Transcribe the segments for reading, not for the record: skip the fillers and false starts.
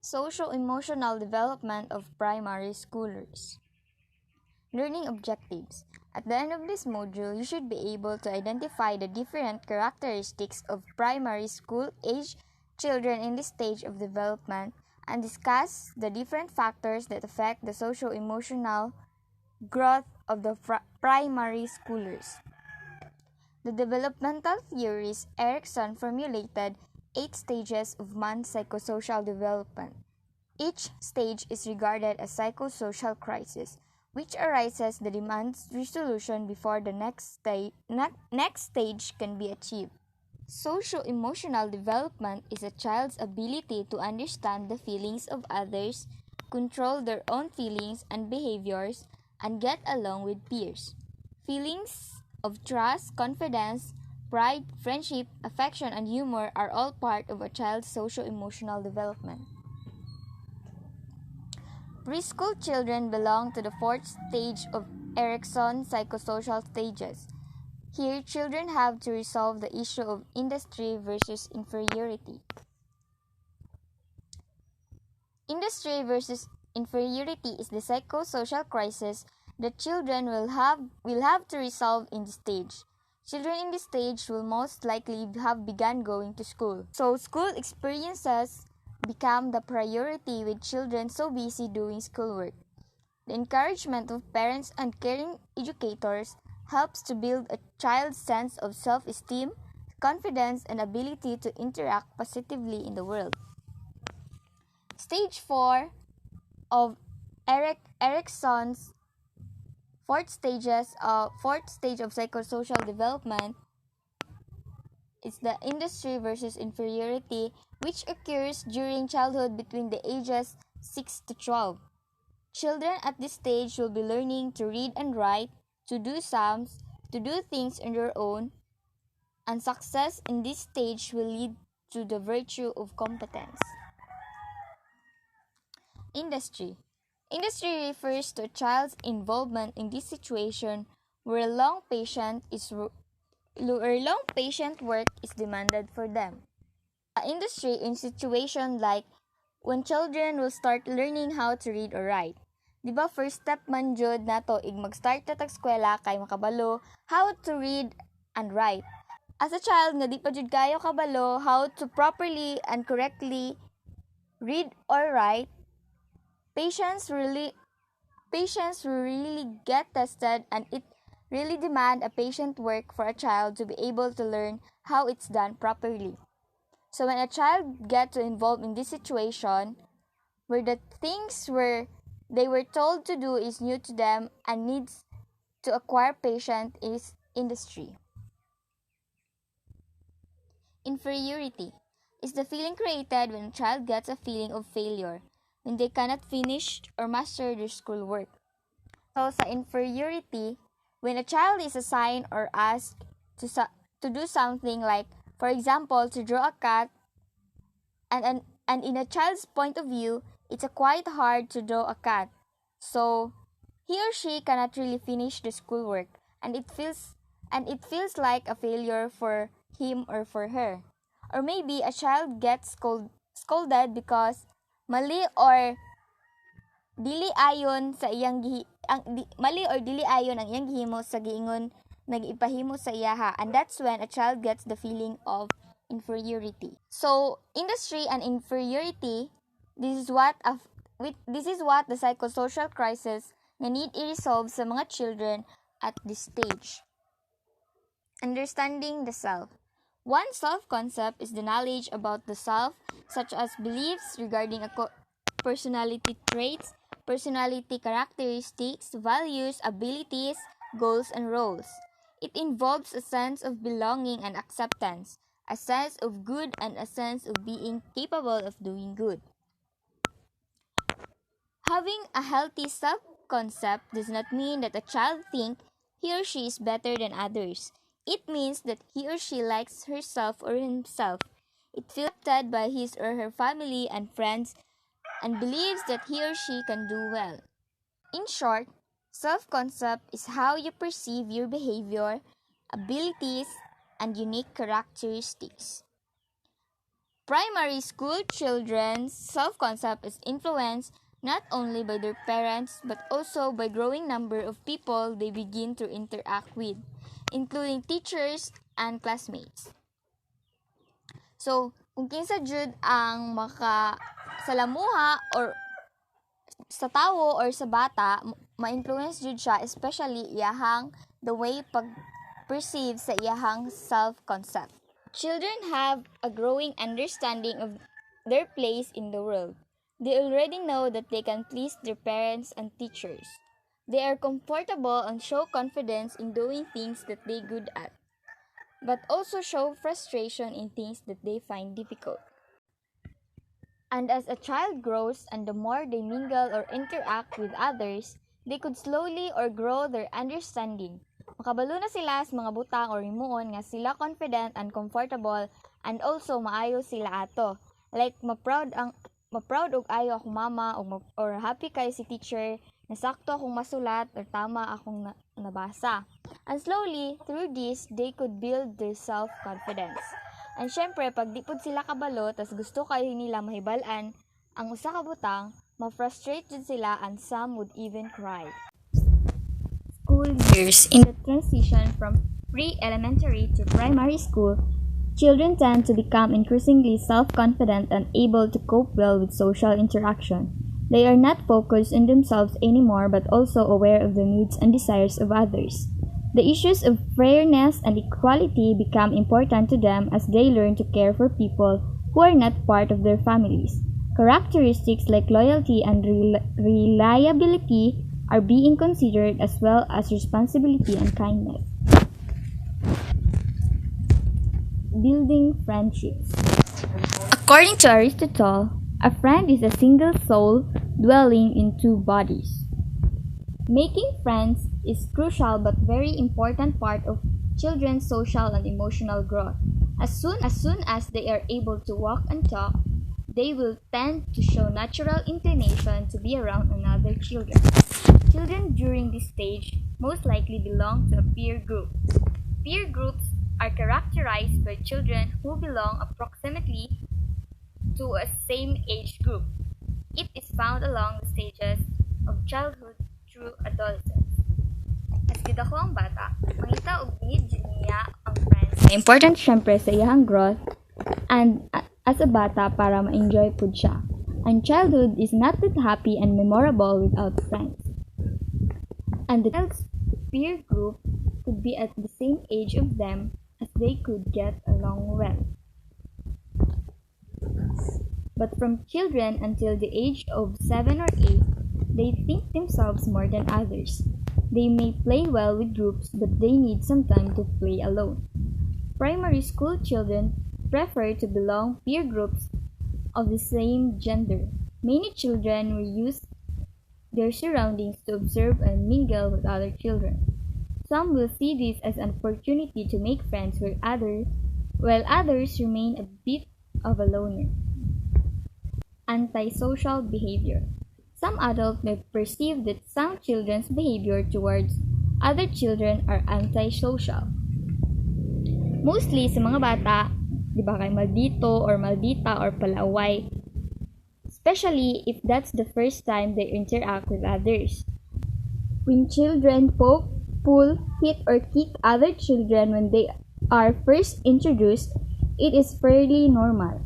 Socio-emotional development of primary schoolers. Learning objectives. At the end of this module, you should be able to identify the different characteristics of primary school age children in this stage of development and discuss the different factors that affect the socio-emotional growth of the primary schoolers. The developmental theorist Erikson formulated 8 stages of man's psychosocial development. Each stage is regarded as psychosocial crisis, which arises that demands resolution before the next stage can be achieved. Socio-emotional development is a child's ability to understand the feelings of others, control their own feelings and behaviors, and get along with peers. Feelings of trust, confidence, pride, friendship, affection, and humor are all part of a child's socio-emotional development. Preschool children belong to the 4th stage of Erikson's psychosocial stages. Here, children have to resolve the issue of industry versus inferiority. Industry versus inferiority is the psychosocial crisis that children will have to resolve in this stage. Children in this stage will most likely have begun going to school. So school experiences become the priority with children so busy doing schoolwork. The encouragement of parents and caring educators helps to build a child's sense of self-esteem, confidence, and ability to interact positively in the world. Stage 4 of Erikson's fourth stage of psychosocial development is the industry versus inferiority, which occurs during childhood between the ages 6 to 12. Children at this stage will be learning to read and write, to do sums, to do things on their own, and success in this stage will lead to the virtue of competence. Industry. Industry refers to a child's involvement in this situation where long patient work is demanded for them. Industry in situation like when children will start learning how to read or write. Diba first step man jud nato ig mag-start ta tag eskwela kay makabalo how to read and write. As a child nga di pa jud kayo kabalo how to properly and correctly read or write, patience will really get tested, and it really demand a patient work for a child to be able to learn how it's done properly. So when a child gets involved in this situation, where the things they were told to do is new to them and needs to acquire patience is industry. Inferiority is the feeling created when a child gets a feeling of failure, when they cannot finish or master their schoolwork. So sa inferiority, when a child is assigned or asked to do something like, for example, to draw a cat, and in a child's point of view, it's quite hard to draw a cat. So he or she cannot really finish the schoolwork, and it feels like a failure for him or for her. Or maybe a child gets scolded because mali or dili ayon ang iyang gihimo sa giingon nag-ipahimo sa iyaha, and that's when a child gets the feeling of inferiority. So industry and inferiority, this is what the psychosocial crisis na need i-resolve sa mga children at this stage. Understanding the self. One self-concept is the knowledge about the self, such as beliefs regarding personality traits, personality characteristics, values, abilities, goals, and roles. It involves a sense of belonging and acceptance, a sense of good, and a sense of being capable of doing good. Having a healthy self-concept does not mean that a child thinks he or she is better than others. It means that he or she likes herself or himself. It feels accepted by his or her family and friends and believes that he or she can do well. In short, self-concept is how you perceive your behavior, abilities, and unique characteristics. Primary school children's self-concept is influenced not only by their parents but also by growing number of people they begin to interact with, including teachers and classmates. So, kung kinsa jud ang makasalamuha or sa tawo or sa bata, ma-influence jud siya, especially iyahang the way pag-perceive sa iyahang self-concept. Children have a growing understanding of their place in the world. They already know that they can please their parents and teachers. They are comfortable and show confidence in doing things that they good at, but also show frustration in things that they find difficult. And as a child grows and the more they mingle or interact with others, they could slowly or grow their understanding. Makabalo na sila sa mga butang or himuon nga sila confident and comfortable, and also maayo sila ato. Like ma-proud og ayo ako mama or happy kay si teacher na sakto akong masulat or tama akong nabasa. And slowly, through this, they could build their self-confidence. And syempre, pag di pud sila kabalo, tas gusto kayo nila mahibalan, ang usa ka butang, ma-frustrate jud sila and some would even cry. School years. In the transition from pre-elementary to primary school, children tend to become increasingly self-confident and able to cope well with social interaction. They are not focused on themselves anymore but also aware of the needs and desires of others. The issues of fairness and equality become important to them as they learn to care for people who are not part of their families. Characteristics like loyalty and reliability are being considered as well as responsibility and kindness. Building friendships. According to Aristotle, a friend is a single soul dwelling in two bodies. Making friends is crucial but very important part of children's social and emotional growth. As soon as they are able to walk and talk, they will tend to show natural inclination to be around another children. Children during this stage most likely belong to a peer group. Peer groups are characterized by children who belong approximately to a same age group. It is found along the stages of childhood through adolescence. As gid ako ang bata, mangita og need niya ang friends. Important syempre sa iyang growth and as a bata para ma-enjoy pud siya. And childhood is not that happy and memorable without friends. And the child's peer group could be at the same age of them as they could get along well. But from children until the age of 7 or 8, they think themselves more than others. They may play well with groups, but they need some time to play alone. Primary school children prefer to belong peer groups of the same gender. Many children will use their surroundings to observe and mingle with other children. Some will see this as an opportunity to make friends while others remain a bit of a loner. Antisocial behavior. Some adults may perceive that some children's behavior towards other children are antisocial. Mostly sa mga bata, di ba kay maldito or maldita or palaway, especially if that's the first time they interact with others. When children poke, pull, hit or kick other children when they are first introduced, it is fairly normal.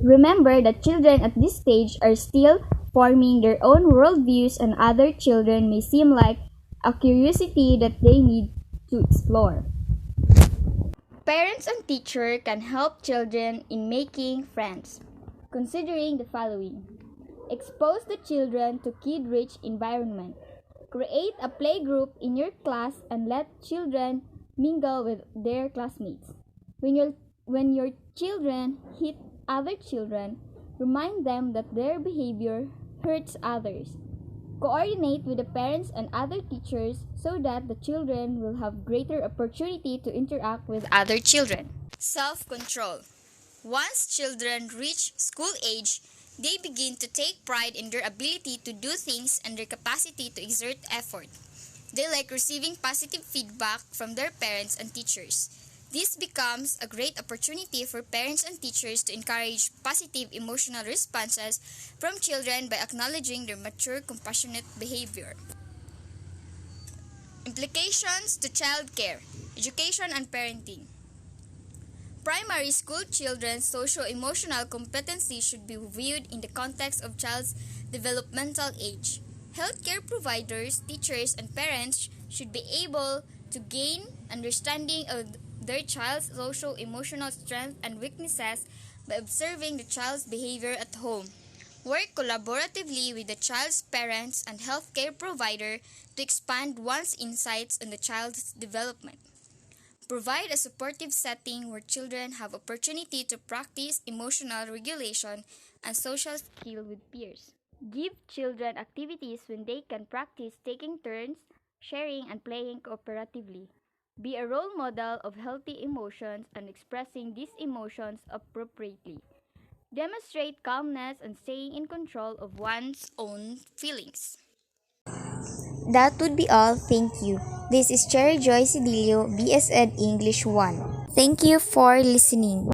Remember that children at this stage are still forming their own worldviews and other children may seem like a curiosity that they need to explore. Parents and teachers can help children in making friends, considering the following. Expose the children to kid-rich environment. Create a playgroup in your class and let children mingle with their classmates. When your children hit other children, remind them that their behavior hurts others. Coordinate with the parents and other teachers so that the children will have greater opportunity to interact with other children. Self-control. Once children reach school age, they begin to take pride in their ability to do things and their capacity to exert effort. They like receiving positive feedback from their parents and teachers. This becomes a great opportunity for parents and teachers to encourage positive emotional responses from children by acknowledging their mature, compassionate behavior. Implications to child care, education, and parenting. Primary school children's socio-emotional competency should be viewed in the context of child's developmental age. Healthcare providers, teachers, and parents should be able to gain understanding of their child's socio-emotional strengths and weaknesses by observing the child's behavior at home. Work collaboratively with the child's parents and healthcare provider to expand one's insights on the child's development. Provide a supportive setting where children have opportunity to practice emotional regulation and social skill with peers. Give children activities when they can practice taking turns, sharing, and playing cooperatively. Be a role model of healthy emotions and expressing these emotions appropriately. Demonstrate calmness and staying in control of one's own feelings. That would be all. Thank you. This is Cherry Joy Cedillo, BSED English 1. Thank you for listening.